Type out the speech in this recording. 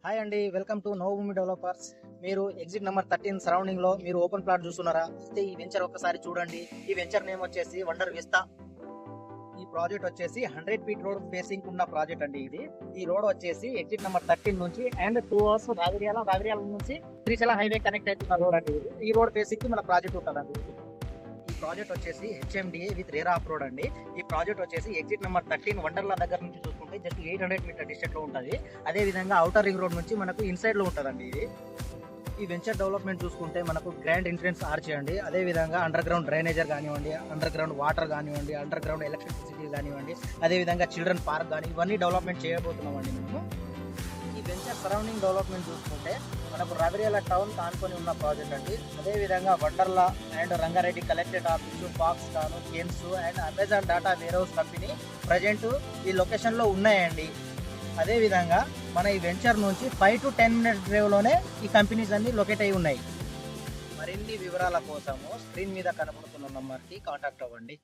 Hi అండి, welcome to Navabhoomi developers. మీరు exit number 13 surrounding లో మీరు ఓపెన్ ప్లాట్ చూస్తున్నారా? అయితే ఈ వెంచర్ ఒక్కసారి చూడండి. ఈ వెంచర్ నేమ్ వచ్చేసి వండర్ విస్తా. ఈ ప్రాజెక్ట్ వచ్చేసి 100 ఫీట్ రోడ్ ఫేసింగ్ ఉన్న ప్రాజెక్ట్ అండి. ఈ రోడ్ వచ్చేసి ఎగ్జిట్ నెంబర్ 13 నుంచి అండ్ 2 అవర్స్ రాగిరియాల నుంచి శ్రీశైలం హైవే కనెక్ట్ అవుతున్న రోడ్ అండి. ఈ రోడ్ ఫేసింగ్ కి మన ప్రాజెక్ట్ ఉంటుందండి. ఈ ప్రాజెక్ట్ వచ్చేసి HMDA with RERA of road అండి. ఈ ప్రాజెక్ట్ వచ్చేసి ఎగ్జిట్ నెంబర్ 13 వండర్లా దగ్గర నుంచి చూసుకుంటే జస్ట్ 800 మీటర్ డిస్టెన్స్ లో ఉంటుంది. అదే విధంగా అవుటర్ రింగ్ రోడ్ నుంచి మనకు ఇన్సైడ్ లో ఉంటుందండి. ఈ వెంచర్ డెవలప్మెంట్ చూసుకుంటే మనకు గ్రాండ్ ఎంట్రన్స్ ఆర్చ్ అండి. అదే విధంగా అండర్ గ్రౌండ్ డ్రైనేజర్ కానివ్వండి, అండర్ గ్రౌండ్ వాటర్ కానివ్వండి, అండర్ గ్రౌండ్ ఎలక్ట్రిసిటీ కానివ్వండి, అదే విధంగా చిల్డ్రన్ పార్క్ కానీ ఇవన్నీ డెవలప్మెంట్ చేయబోతున్నాం అండి మేము. ఈ వెంచర్ సరౌండింగ్ డెవలప్మెంట్ చూసుకుంటే మనకు రవిరేల టౌన్ కానుకొని ఉన్న ప్రాజెక్ట్ అండి. అదేవిధంగా Wonderla and Rangareddy collectorate office, Foxconn, games and Amazon data warehouse company present ఈ లొకేషన్లో ఉన్నాయండి. అదేవిధంగా మన ఈ వెంచర్ నుంచి 5 to 10 మినిట్స్ డ్రైవ్లోనే ఈ కంపెనీస్ అన్ని లొకేట్ అయి ఉన్నాయి. మరిన్ని వివరాల కోసము స్క్రీన్ మీద కనబడుతున్న నంబర్కి కాంటాక్ట్ అవ్వండి.